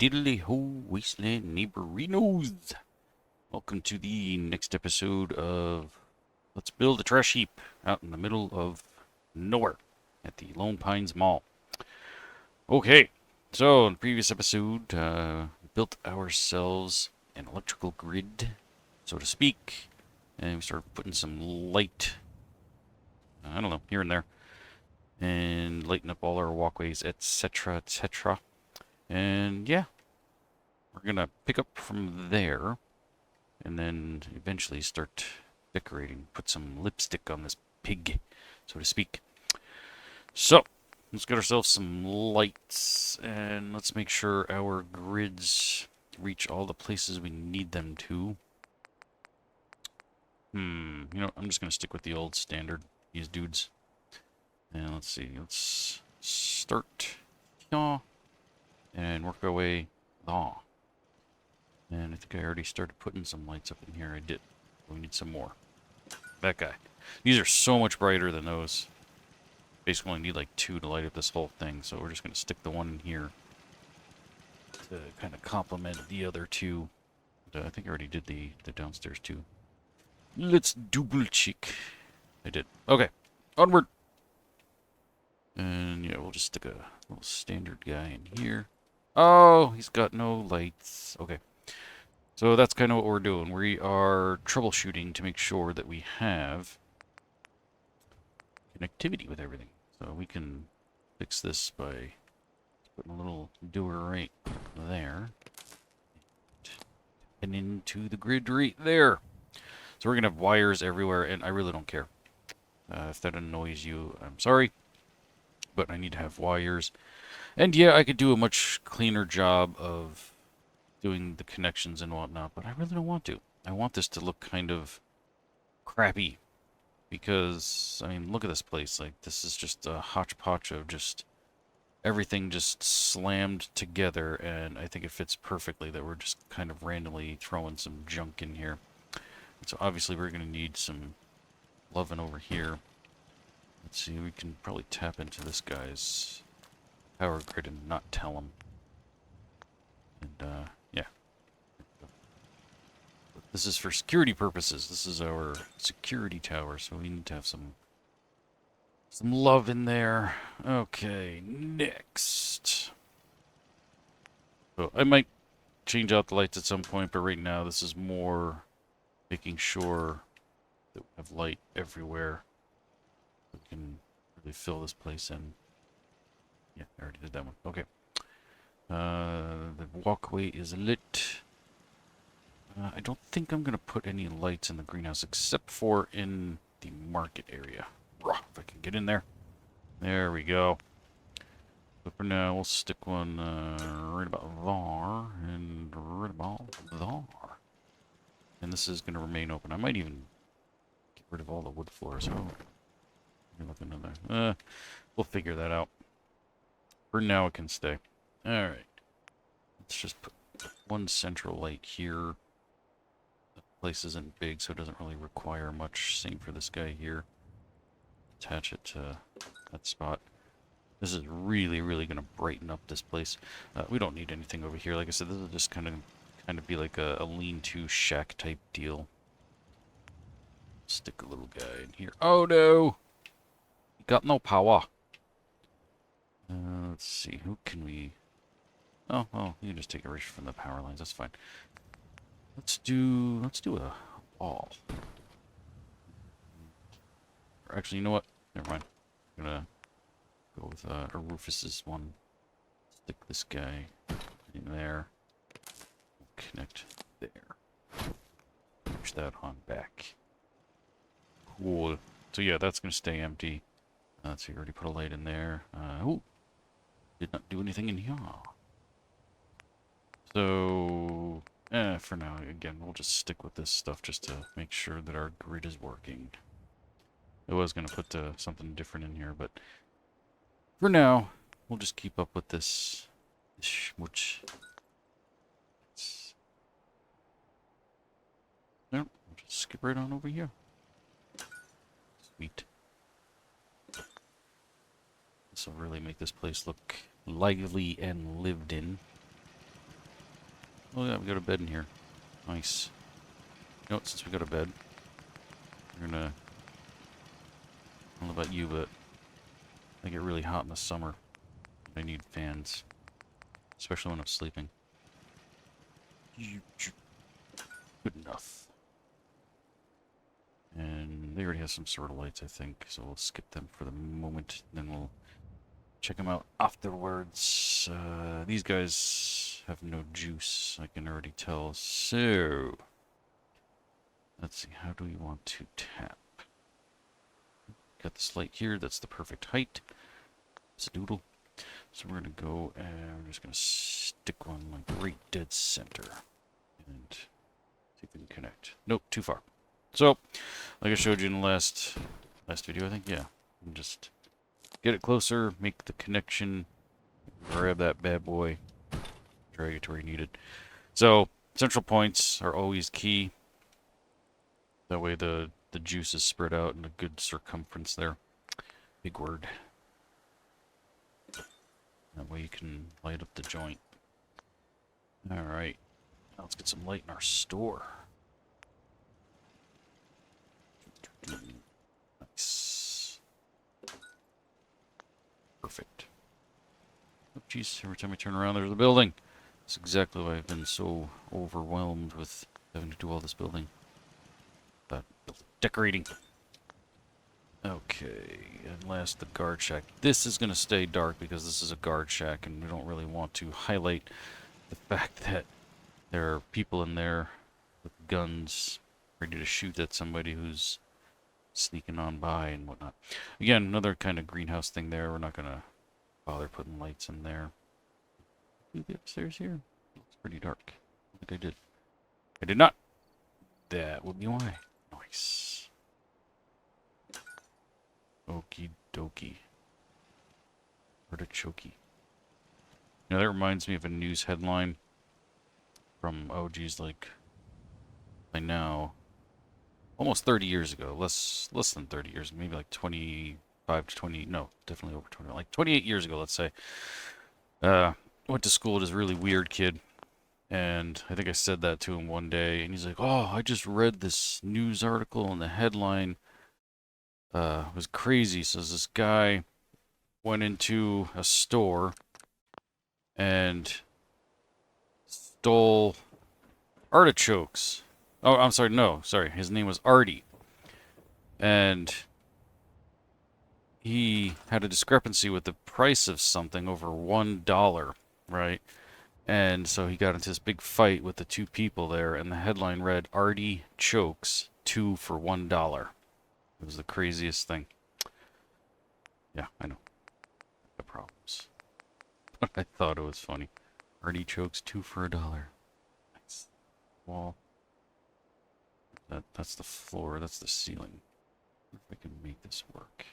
Diddly ho, wasteland neighborinos. Welcome to the next episode of Let's Build a Trash Heap out in the middle of nowhere at the Lone Pines Mall. Okay, so in the previous episode, built ourselves an electrical grid, so to speak, and we started putting some light, I don't know, here and there, and lighten up all our walkways, etc., etc. And yeah, we're gonna pick up from there, and then eventually start decorating, put some lipstick on this pig, so to speak. So, let's get ourselves some lights, and let's make sure our grids reach all the places we need them to. You know, I'm just gonna stick with the old standard, these dudes. And let's see, let's start here, and work our way there. And I think I already started putting some lights up in here. I did. We need some more. That guy. These are so much brighter than those. Basically only need like 2 to light up this whole thing, so we're just going to stick the one in here to kind of complement the other two. I think I already did the downstairs too. Let's double check. I did. Okay. Onward. And yeah, we'll just stick a little standard guy in here. Oh, he's got no lights. Okay. So that's kind of what we're doing. We are troubleshooting to make sure that we have connectivity with everything. So we can fix this by putting a little doer right there. And into the grid right there. So we're going to have wires everywhere, and I really don't care. If that annoys you, I'm sorry. But I need to have wires. And yeah, I could do a much cleaner job of doing the connections and whatnot, but I really don't want to. I want this to look kind of crappy, because, I mean, look at this place. Like, this is just a hodgepodge of just everything just slammed together, and I think it fits perfectly that we're just kind of randomly throwing some junk in here. And so obviously we're going to need some loving over here. Let's see, we can probably tap into this guy's power grid and not tell him. And, yeah. This is for security purposes. This is our security tower, so we need to have some love in there. Okay, next. So I might change out the lights at some point, but right now this is more making sure that we have light everywhere. We can really fill this place in. Yeah, I already did that one. Okay. The walkway is lit. I don't think I'm going to put any lights in the greenhouse except for in the market area. If I can get in there. There we go. But for now, we'll stick one right about there and right about there. And this is going to remain open. I might even get rid of all the wood floors. Oh, you're looking in there. We'll figure that out. For now, it can stay. Alright. Let's just put one central light here. The place isn't big, so it doesn't really require much. Same for this guy here. Attach it to that spot. This is really, really going to brighten up this place. We don't need anything over here. Like I said, this will just kind of be like a lean-to shack type deal. Stick a little guy in here. Oh no! He got no power. Let's see, who can we... Oh, you can just take a reach from the power lines. That's fine. Let's do a wall. Or actually, you know what? Never mind. I'm gonna go with a Rufus's one. Stick this guy in there. Connect there. Push that on back. Cool. So yeah, that's gonna stay empty. Let's see, already put a light in there. Ooh. Did not do anything in here. So, for now, again, we'll just stick with this stuff just to make sure that our grid is working. I was going to put something different in here, but for now, we'll just keep up with this schmooch. No, we'll just skip right on over here. Sweet. This will really make this place look lively and lived in. Oh yeah, we got a bed in here. Nice. You know what, since we got a bed, we're gonna... I don't know about you, but I get really hot in the summer. I need fans. Especially when I'm sleeping. Good enough. And they already have some sort of lights, I think, so we'll skip them for the moment. Then we'll check them out afterwards. These guys have no juice, I can already tell. So, let's see, how do we want to tap? Got this light here, that's the perfect height. It's a doodle. So we're going to go and we're just going to stick one like right dead center. And see if we can connect. Nope, too far. So, like I showed you in the last video, I think, yeah. And just get it closer, make the connection, grab that bad boy, drag it to where you need it. So, central points are always key. That way the juice is spread out in a good circumference there. Big word. That way you can light up the joint. Alright, now let's get some light in our store. Nice. Perfect. Oh jeez, every time I turn around there's a building. That's exactly why I've been so overwhelmed with having to do all this building. But decorating. Okay, and last the guard shack. This is going to stay dark because this is a guard shack and we don't really want to highlight the fact that there are people in there with guns ready to shoot at somebody who's sneaking on by and whatnot. Again, another kind of greenhouse thing there. We're not going to bother putting lights in there. Can you get upstairs here? It's pretty dark. I think I did. I did not. That would be why. Nice. Okie dokie. Artichoke. Now that reminds me of a news headline from, oh geez, like, by now, almost 30 years ago, less than 30 years, maybe like 25 to 20, no, definitely over 20, like 28 years ago, let's say. Went to school with this really weird kid, and I think I said that to him one day, and he's like, oh, I just read this news article, and the headline was crazy. So this guy went into a store and stole artichokes. Oh, I'm sorry, no, sorry. His name was Artie. And he had a discrepancy with the price of something over $1, right? And so he got into this big fight with the two people there, and the headline read, Artie chokes 2 for $1. It was the craziest thing. Yeah, I know. No problems. But I thought it was funny. Artichokes 2 for $1. Nice. Wall. That's the floor. That's the ceiling. If I can make this work.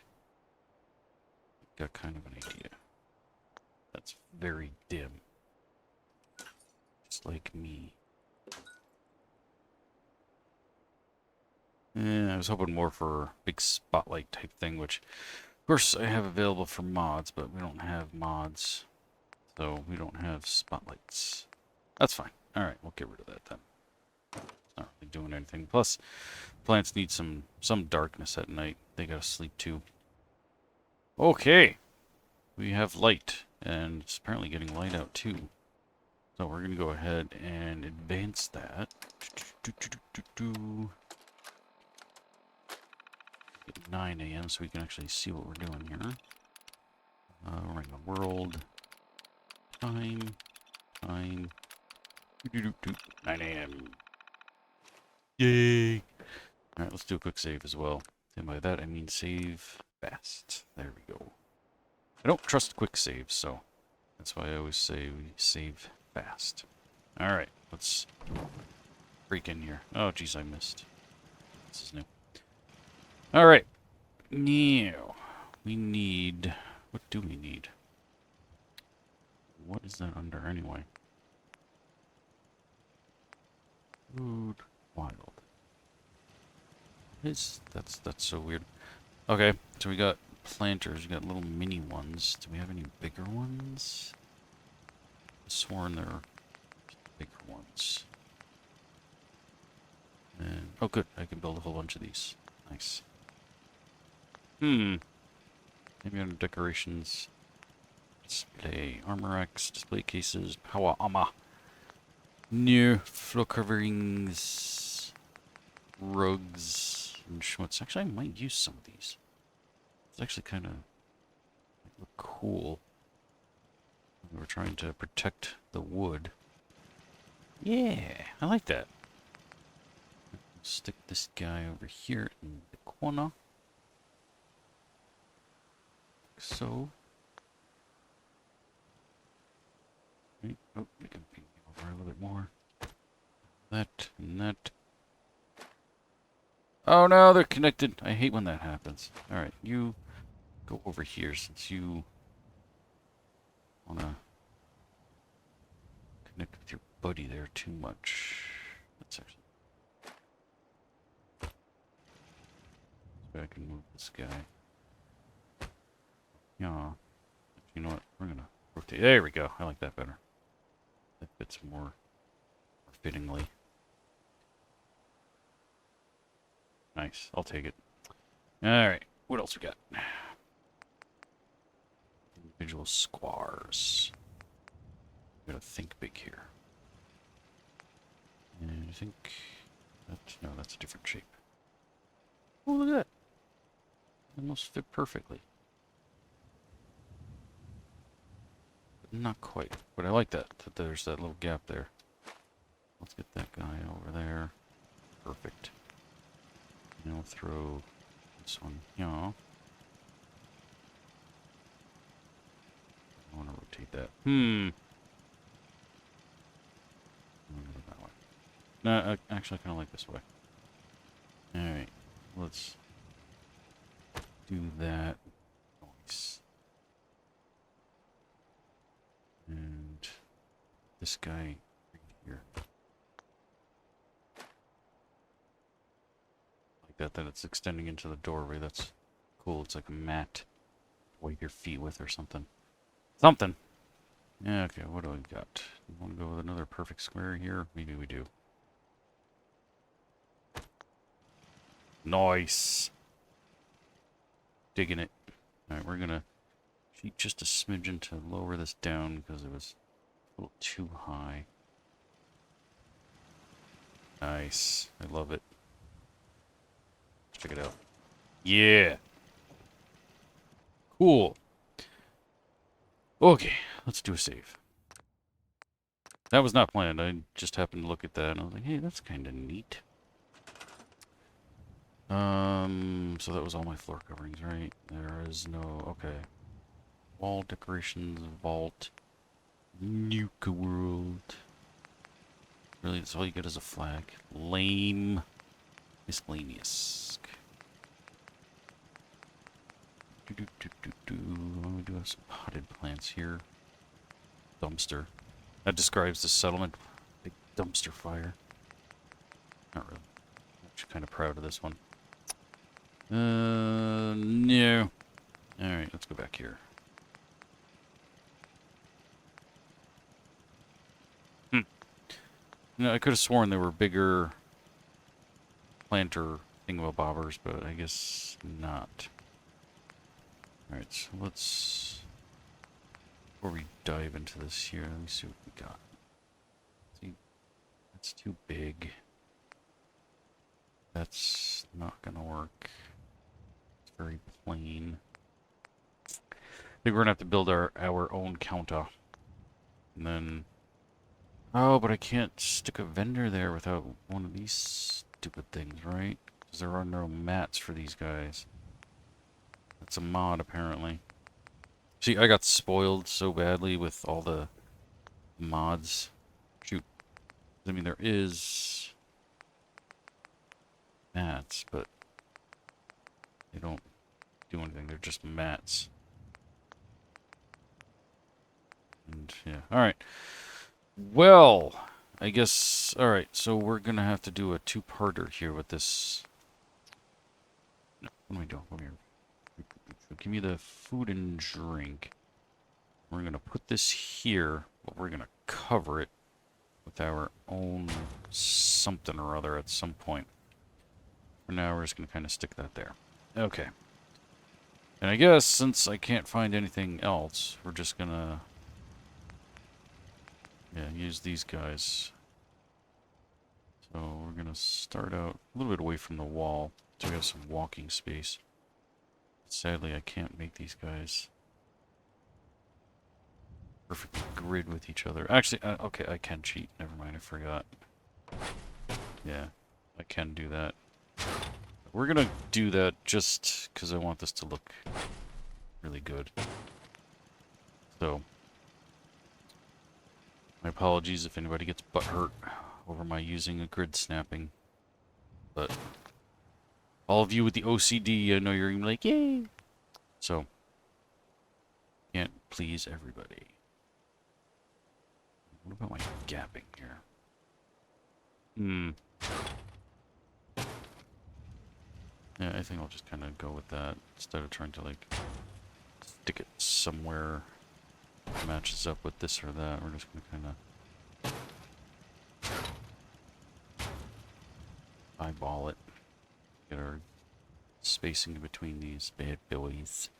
Got kind of an idea. That's very dim. Just like me. I was hoping more for a big spotlight type thing, which, of course, I have available for mods, but we don't have mods, so we don't have spotlights. That's fine. Alright, we'll get rid of that then. It's not really doing anything. Plus, plants need some darkness at night. They gotta sleep too. Okay. We have light, and it's apparently getting light out too. So we're gonna go ahead and advance that. 9 a.m. so we can actually see what we're doing here. We're in the world. Time. 9 a.m. Yay! Alright, let's do a quick save as well. And by that I mean save fast. There we go. I don't trust quick saves, so that's why I always say we save fast. Alright, let's break in here. Oh, geez, I missed. This is new. Alright. Now, we need... What do we need? What is that under anyway? Food. Wild. That's so weird. Okay, so we got planters. We got little mini ones. Do we have any bigger ones? I've sworn there are bigger ones. Oh, good. I can build a whole bunch of these. Nice. Maybe under decorations. Display. Armor racks. Display cases. Power armor. New floor coverings. Rugs. And schmutz. Actually, I might use some of these. It's actually kind of look cool. We're trying to protect the wood. Yeah, I like that. Stick this guy over here in the corner. Like so. Right. Oh, we can be over a little bit more. That and that. Oh no, they're connected. I hate when that happens. Alright, you go over here since you wanna connect with your buddy there too much. That's actually. So I can move this guy. Yeah. You know what? We're gonna rotate. There we go. I like that better. That fits more fittingly. Nice. I'll take it. Alright. What else we got? Individual squares. We gotta think big here. And I think that, no, that's a different shape. Oh, look at that. Almost fit perfectly. But not quite. But I like that there's that little gap there. Let's get that guy over there. Perfect. Now throw this one here. I want to rotate that. That way. No, actually, I kind of like this way. Alright, let's do that. Nice. And this guy right here. Like that it's extending into the doorway. That's cool. It's like a mat to wipe your feet with or something. Something. Yeah, okay, what do we got? You want to go with another perfect square here? Maybe we do. Nice. Digging it. Alright, we're gonna cheat just a smidgen to lower this down because it was a little too high. Nice. I love it. Let's check it out. Yeah. Cool. Okay, let's do a save. That was not planned. I just happened to look at that and I was like, hey, that's kind of neat. So that was all my floor coverings, right? There is no, okay. Wall decorations, vault, Nuka World. Really, that's all you get is a flag. Lame. Miscellaneous. We do have some potted plants here. Dumpster. That describes the settlement. Big dumpster fire. Not really. I'm actually kind of proud of this one. No. Alright, let's go back here. No, I could have sworn there were bigger planter thingamabobbers, but I guess not. Alright, so let's... Before we dive into this here, let me see what we got. See, that's too big. That's not gonna work. It's very plain. I think we're gonna have to build our own counter. And then... Oh, but I can't stick a vendor there without one of these stupid things, right? Because there are no mats for these guys. That's a mod, apparently. See, I got spoiled so badly with all the mods. Shoot. I mean, there is mats, but they don't do anything. They're just mats. And, yeah. Alright. Well, I guess... Alright, so we're gonna have to do a two-parter here with this... No, what am I doing? Come here. Give me the food and drink. We're gonna put this here, but we're gonna cover it with our own something or other at some point. For now, we're just going to kind of stick that there. Okay. And I guess since I can't find anything else, we're just going to use these guys. So we're going to start out a little bit away from the wall so we have some walking space. Sadly, I can't make these guys perfectly grid with each other. Actually, okay, I can cheat. Never mind, I forgot. Yeah, I can do that. We're gonna do that just because I want this to look really good. So, my apologies if anybody gets butthurt over my using a grid snapping. But all of you with the OCD, I know you're gonna be like, yay! So, can't please everybody. What about my gapping here? Yeah, I think I'll just kind of go with that instead of trying to like stick it somewhere that matches up with this or that. We're just gonna kind of eyeball it. Get our spacing in between these bad boys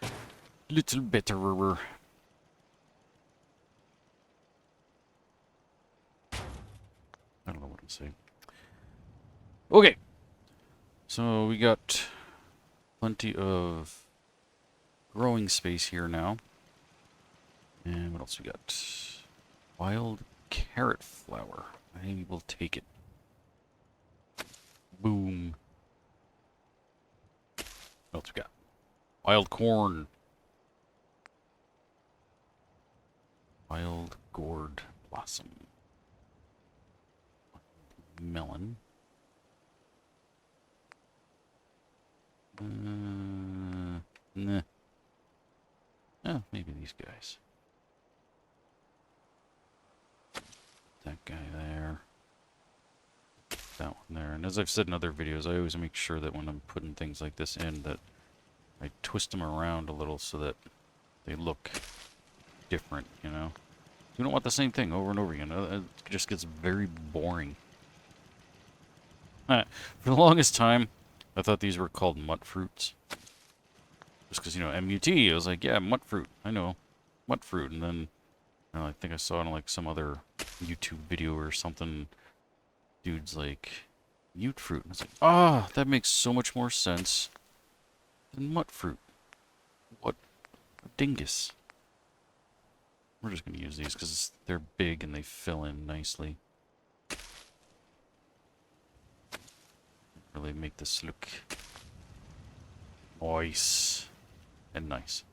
little betterer. I don't know what I'm saying. Okay. So we got plenty of growing space here now. And what else we got? Wild carrot flower. I will take it. Boom. What else we got? Wild corn. Wild gourd blossom. Melon. Nah. Oh, maybe these guys. That guy there. That one there. And as I've said in other videos, I always make sure that when I'm putting things like this in, that I twist them around a little so that they look different, you know? You don't want the same thing over and over again. It just gets very boring. For the longest time, I thought these were called mutt fruits. Just because, you know, M-U-T, I was like, yeah, mutt fruit. I know. Mutt fruit. And then, you know, I think I saw it on, like, some other YouTube video or something. Dude's like, mute fruit. And I was like, ah, that makes so much more sense than mutt fruit. What a dingus. We're just going to use these because they're big and they fill in nicely. Really make this look nice and nice.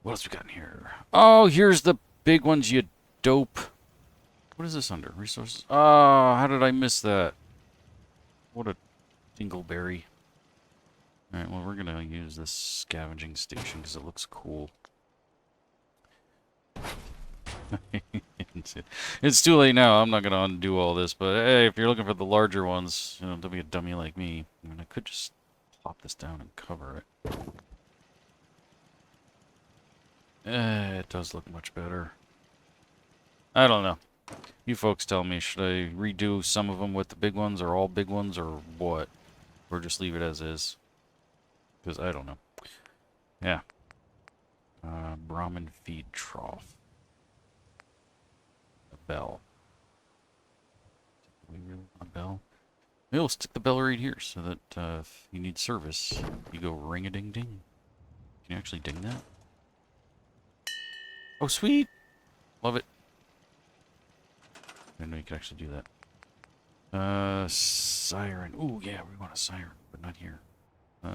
What else we got in here? Oh, here's the big ones, you dope. What is this under? Resources? Oh, how did I miss that? What a dingleberry. Alright, well, we're going to use this scavenging station because it looks cool. It's too late now. I'm not going to undo all this, but hey, if you're looking for the larger ones, you know, don't be a dummy like me. I mean, I could just plop this down and cover it. It does look much better. I don't know. You folks tell me, should I redo some of them with the big ones, or all big ones, or what? Or just leave it as is? Because I don't know. Yeah. Brahmin feed trough. Bell. Do we really want a bell? Maybe we'll stick the bell right here so that if you need service, you go ring-a-ding-ding. Can you actually ding that? Oh, sweet! Love it. I didn't know you could actually do that. Siren. Ooh, yeah, we want a siren, but not here. Where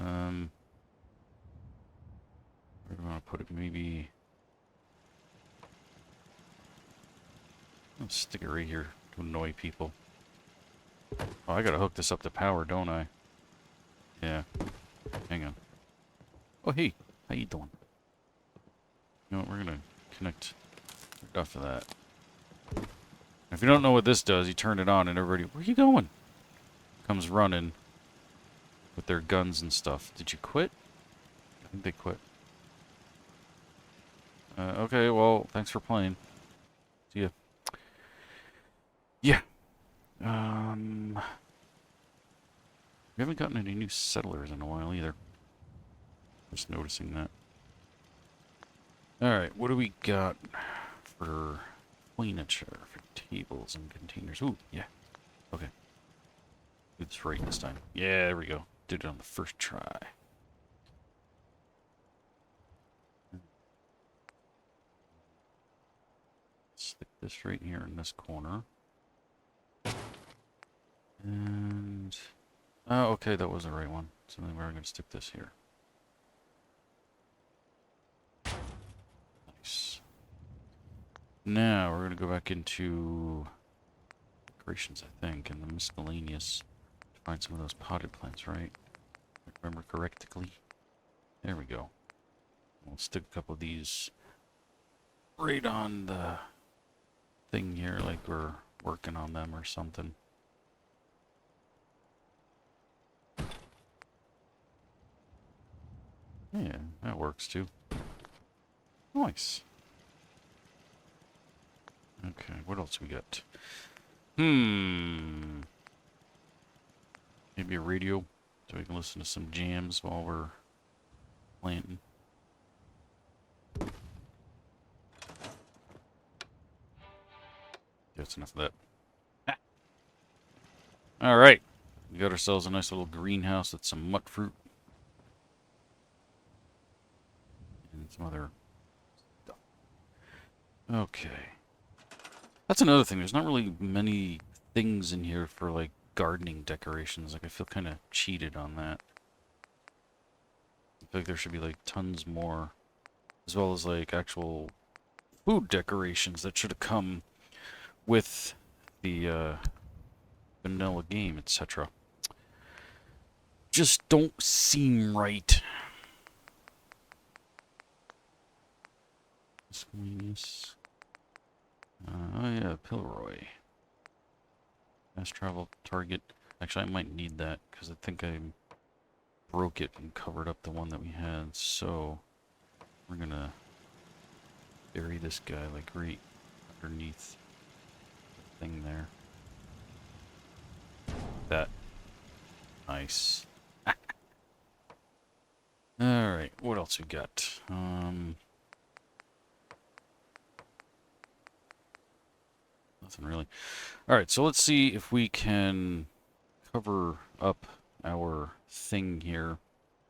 do we want to put it? Maybe... I'll stick it right here to annoy people. Oh, I gotta hook this up to power, don't I? Yeah. Hang on. Oh, hey. How you doing? You know what, we're gonna connect right off of that. If you don't know what this does, you turn it on and everybody... Where are you going? Comes running with their guns and stuff. Did you quit? I think they quit. Okay, well, thanks for playing. See ya. Yeah. We haven't gotten any new settlers in a while either. Just noticing that. Alright, what do we got for furniture, for tables and containers? Ooh, yeah. Okay. Do this right this time. Yeah, there we go. Did it on the first try. Stick this right here in this corner. And... oh, okay, that was the right one. So then we're going to stick this here. Nice. Now, we're going to go back into decorations, I think, and the miscellaneous to find some of those potted plants, right? If I remember correctly. There we go. We'll stick a couple of these right on the thing here, like we're working on them or something. Yeah, that works too. Nice. Okay, what else we got? Maybe a radio so we can listen to some jams while we're planting. That's enough of that. Alright. We got ourselves a nice little greenhouse with some mut fruit. And some other stuff. Okay. That's another thing. There's not really many things in here for, like, gardening decorations. Like, I feel kind of cheated on that. I feel like there should be, like, tons more. As well as, like, actual food decorations that should have come with the, vanilla game, etc. Just don't seem right. Miscellaneous. Oh yeah, Pilroy. Fast travel target. Actually, I might need that because I think I broke it and covered up the one that we had. So we're gonna bury this guy like right underneath the thing there. That. Nice. Alright, what else we got? Nothing really. Alright, so let's see if we can cover up our thing here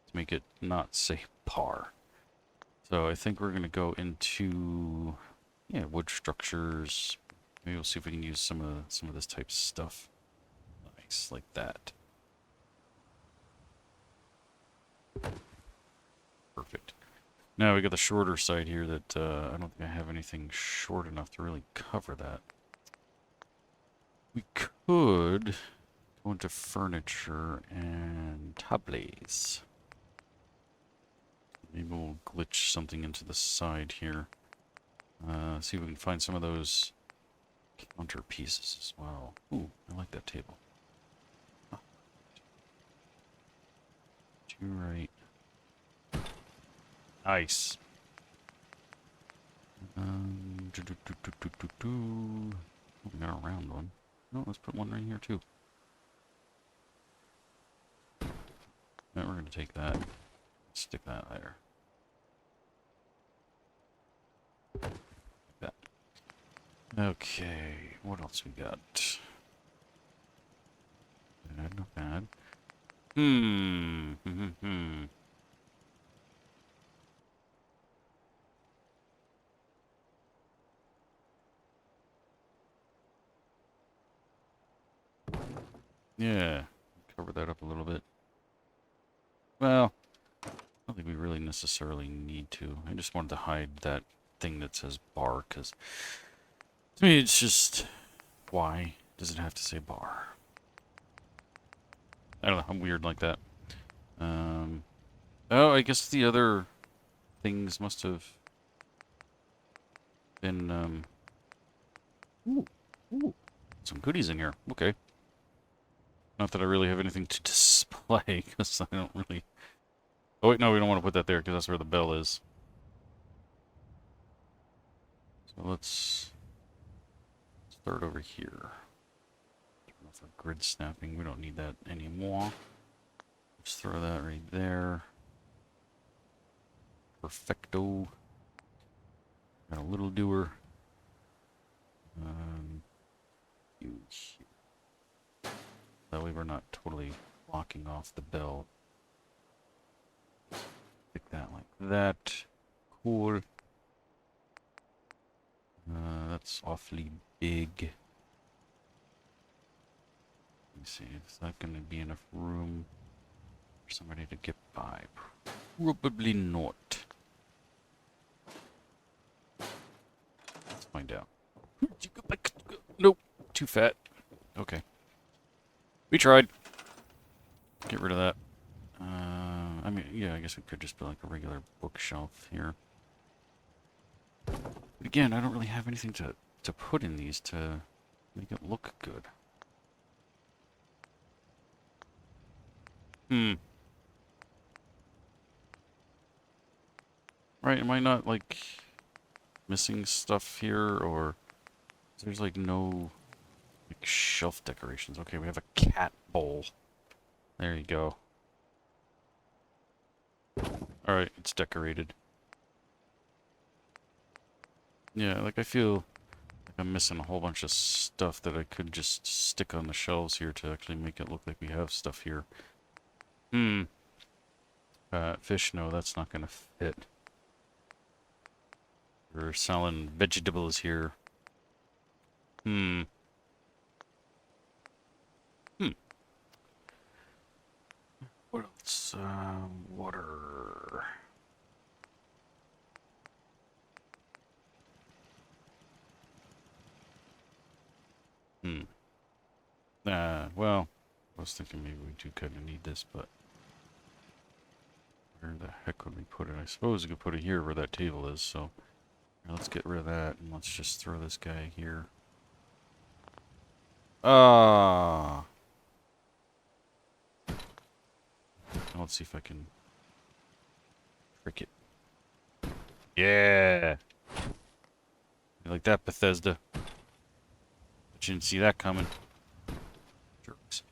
to make it not say par. So I think we're going to go into, yeah, wood structures. Maybe we'll see if we can use some of this type of stuff. Nice, like that. Perfect. Now we got the shorter side here that I don't think I have anything short enough to really cover that. We could go into furniture and tables. Maybe we'll glitch something into the side here. See if we can find some of those counter pieces as well. Ooh, I like that table. Oh. Two right. Nice. We got a round one. No, let's put one right here too. Now we're going to take that, stick that there. Like that. Okay, what else we got? Bad, not bad. Yeah, cover that up a little bit. Well, I don't think we really necessarily need to. I just wanted to hide that thing that says bar, because to me it's just, why does it have to say bar? I don't know, I'm weird like that. Oh, I guess the other things must have been, ooh, some goodies in here. Okay. Not that I really have anything to display, because I don't really... oh, wait, no, we don't want to put that there, because that's where the bell is. So let's start over here. Turn off our grid snapping. We don't need that anymore. Just throw that right there. Perfecto. Got a little doer. You here. That way we're not totally blocking off the bell. Stick that like that. Cool. That's awfully big. Let me see, is that going to be enough room for somebody to get by? Probably not. Let's find out. Nope, too fat. Okay. We tried. Get rid of that. I mean, yeah, I guess it could just be like a regular bookshelf here. But again, I don't really have anything to put in these to make it look good. Right, am I not, like, missing stuff here, or there's, like, no, like, shelf decorations? Okay, we have a cat bowl. There you go. Alright, it's decorated. Yeah, like, I feel like I'm missing a whole bunch of stuff that I could just stick on the shelves here to actually make it look like we have stuff here. Fish, no, that's not gonna fit. We're selling vegetables here. What else? Water. Well, I was thinking maybe we do kind of need this, but where the heck would we put it? I suppose we could put it here where that table is, so let's get rid of that, and let's just throw this guy here. Let's see if I can trick it. Yeah! You like that, Bethesda? But you didn't see that coming. Jerks.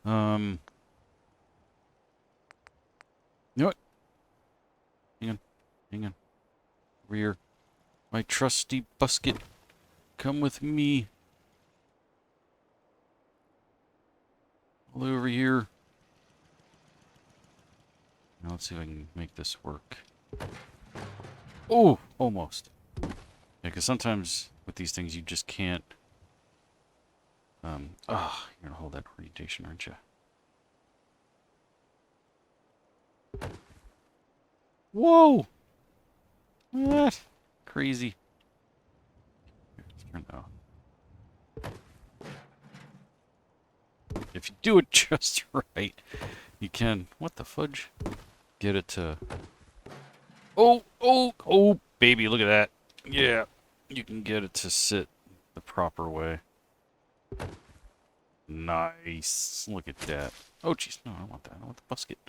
You know what? Hang on. Over here. My trusty busket. Come with me. All over here. Now let's see if I can make this work. Oh, almost. Yeah, because sometimes with these things you just can't. You're gonna hold that orientation, aren't you? Whoa! What? Crazy. Here, let's turn that off. If you do it just right, you can. What the fudge? Get it to. Oh, baby, look at that. Yeah, you can get it to sit the proper way. Nice. Look at that. Oh, jeez. No, I don't want that. I want the basket.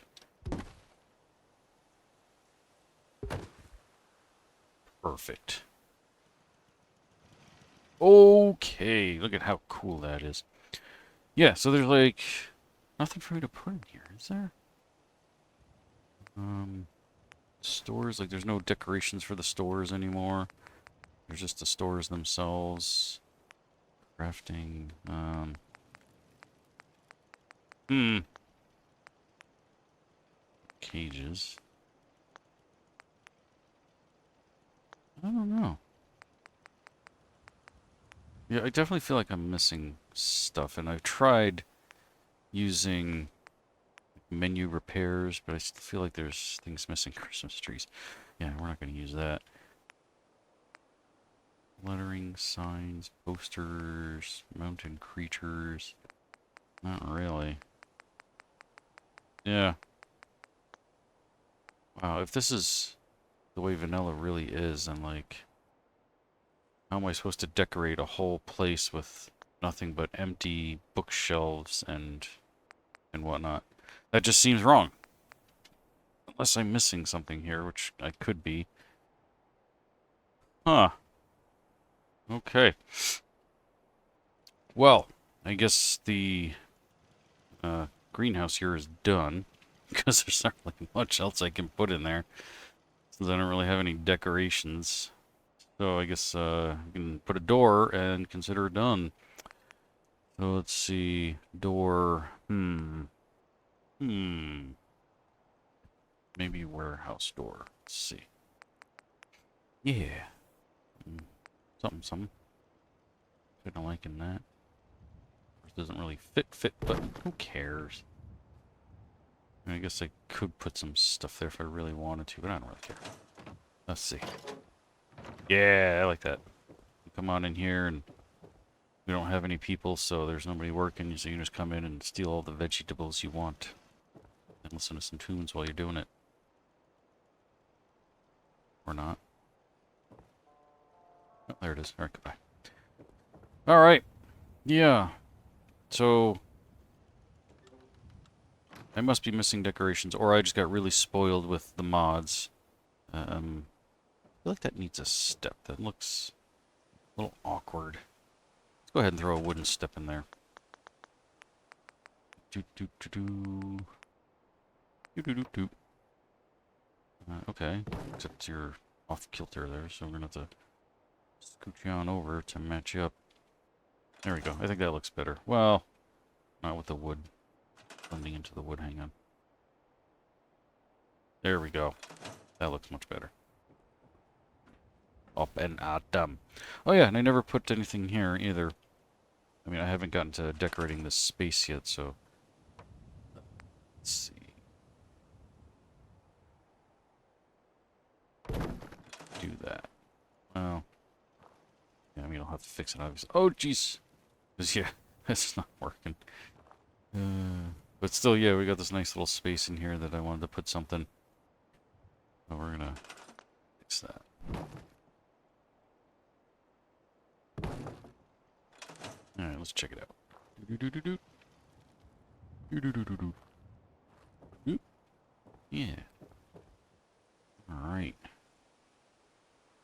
Perfect. Okay. Look at how cool that is. Yeah, so there's like nothing for me to put in here, is there? Stores, like there's no decorations for the stores anymore. There's just the stores themselves. Crafting, cages. I don't know. Yeah, I definitely feel like I'm missing stuff, and I've tried using menu repairs, but I still feel like there's things missing. Christmas trees. Yeah, we're not going to use that. Lettering, signs, posters, mountain creatures. Not really. Yeah. Wow, if this is the way vanilla really is, then like, how am I supposed to decorate a whole place with nothing but empty bookshelves and whatnot? That just seems wrong. Unless I'm missing something here, which I could be. Huh. Okay. Well, I guess the greenhouse here is done. because there's not really much else I can put in there, since I don't really have any decorations. So I guess I can put a door and consider it done. So let's see, door, maybe warehouse door. Let's see. Yeah. Something. Kinda liking that. It doesn't really fit, but who cares? I guess I could put some stuff there if I really wanted to, but I don't really care. Let's see. Yeah, I like that. Come on in here, and we don't have any people, so there's nobody working, so you can just come in and steal all the vegetables you want. And listen to some tunes while you're doing it. Or not. Oh, there it is. Alright, goodbye. Alright. Yeah. So I must be missing decorations, or I just got really spoiled with the mods. I feel like that needs a step. That looks a little awkward. Let's go ahead and throw a wooden step in there. Okay, except you're off kilter there, so we're gonna have to scooch you on over to match you up. There we go. I think that looks better. Well, not with the wood blending into the wood. Hang on. There we go. That looks much better. Up and atom. Oh yeah, and I never put anything here either. I mean, I haven't gotten to decorating this space yet, so let's see. Do that. Well, yeah, I mean, I'll have to fix it, obviously. Oh, jeez. Yeah, it's not working. But still, yeah, we got this nice little space in here that I wanted to put something. So we're gonna fix that. Alright, let's check it out. Yeah. Alright.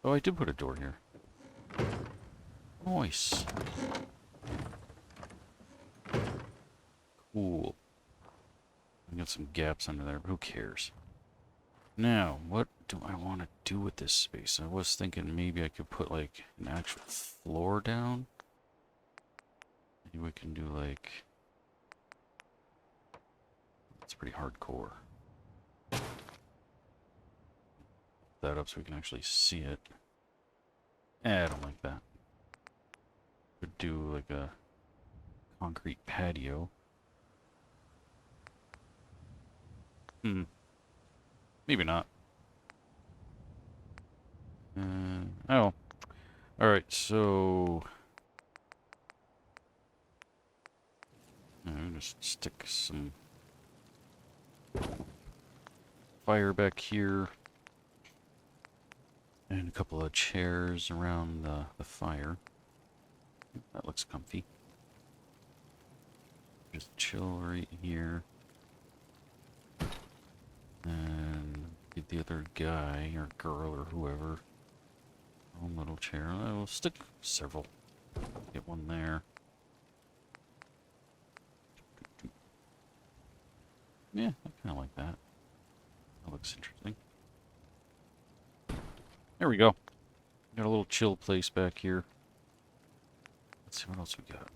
Oh, I did put a door here. Nice. Cool. I got some gaps under there, but who cares? Now, what do I want to do with this space? I was thinking maybe I could put, like, an actual floor down. Maybe we can do, like... It's pretty hardcore. That up so we can actually see it. I don't like that. Could do, like, a concrete patio. Maybe not. Oh. Alright, so... I'm just stick some fire back here. And a couple of chairs around the fire. That looks comfy. Just chill right here. And get the other guy or girl or whoever. One little chair. I will stick several. Get one there. Yeah, I kind of like that. That looks interesting. There we go. Got a little chill place back here. Let's see what else we got.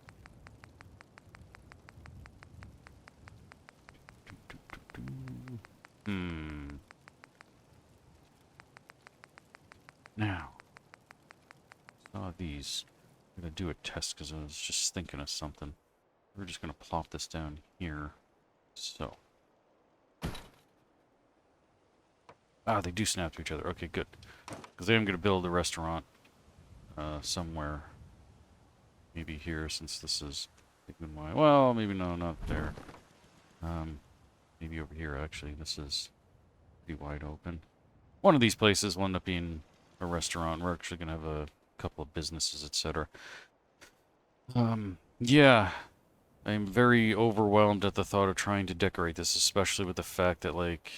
Now, saw these. I'm gonna do a test because I was just thinking of something. We're just gonna plop this down here. So. Ah, they do snap to each other. Okay, good. Because I am gonna build a restaurant somewhere. Maybe here, since this is well, maybe no, not there. Maybe over here, actually. This is pretty wide open. One of these places will end up being a restaurant. We're actually going to have a couple of businesses, etc. Yeah. I'm very overwhelmed at the thought of trying to decorate this, especially with the fact that, like,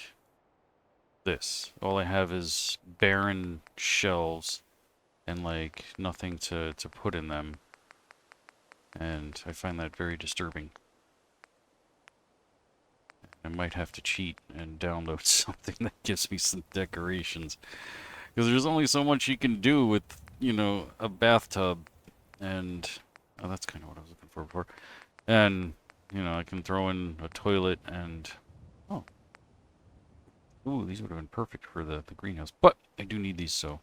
this. All I have is barren shelves and, like, nothing to put in them. And I find that very disturbing. I might have to cheat and download something that gives me some decorations. Because there's only so much you can do with, you know, a bathtub. And, oh, that's kind of what I was looking for before. And, you know, I can throw in a toilet and, oh. Ooh, these would have been perfect for the greenhouse. But I do need these, so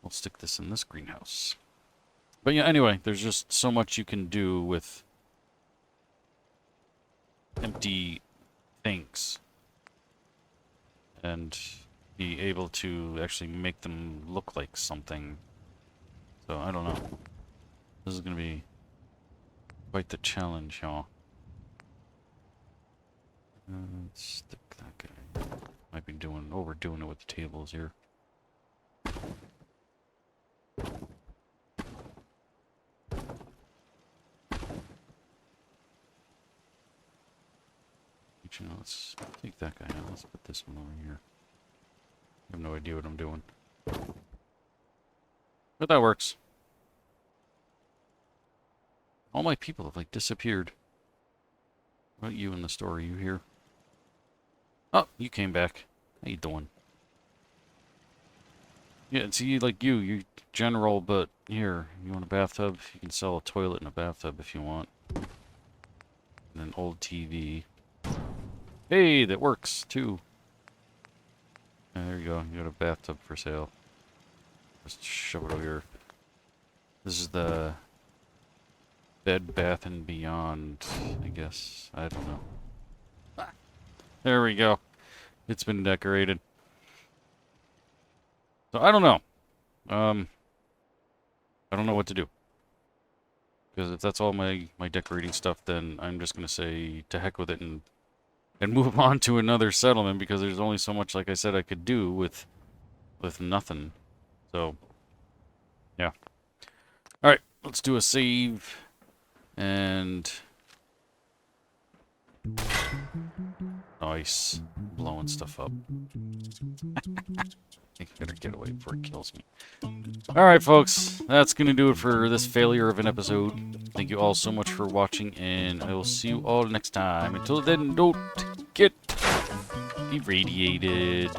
we'll stick this in this greenhouse. But yeah, anyway, there's just so much you can do with empty things. And be able to actually make them look like something. So, I don't know. This is going to be quite the challenge, y'all. Let's stick that guy. Might be overdoing it with the tables here. You know, let's take that guy out. Let's put this one over here. I have no idea what I'm doing. But that works. All my people have, like, disappeared. What about you in the store? Are you here? Oh, you came back. How you doing? Yeah, see, like you general, but here, you want a bathtub? You can sell a toilet and a bathtub if you want. And an old TV. Hey, that works, too. Yeah, there you go. You got a bathtub for sale. Just shove it over here. This is the Bed Bath and Beyond, I guess. I don't know. Ah, there we go. It's been decorated. So I don't know. I don't know what to do. Because if that's all my decorating stuff, then I'm just going to say to heck with it and move on to another settlement, because there's only so much, like I said, I could do with nothing. So, yeah. Alright, let's do a save. And... nice. Blowing stuff up. I better get away before it kills me. Alright, folks. That's going to do it for this failure of an episode. Thank you all so much for watching, and I will see you all next time. Until then, don't get irradiated.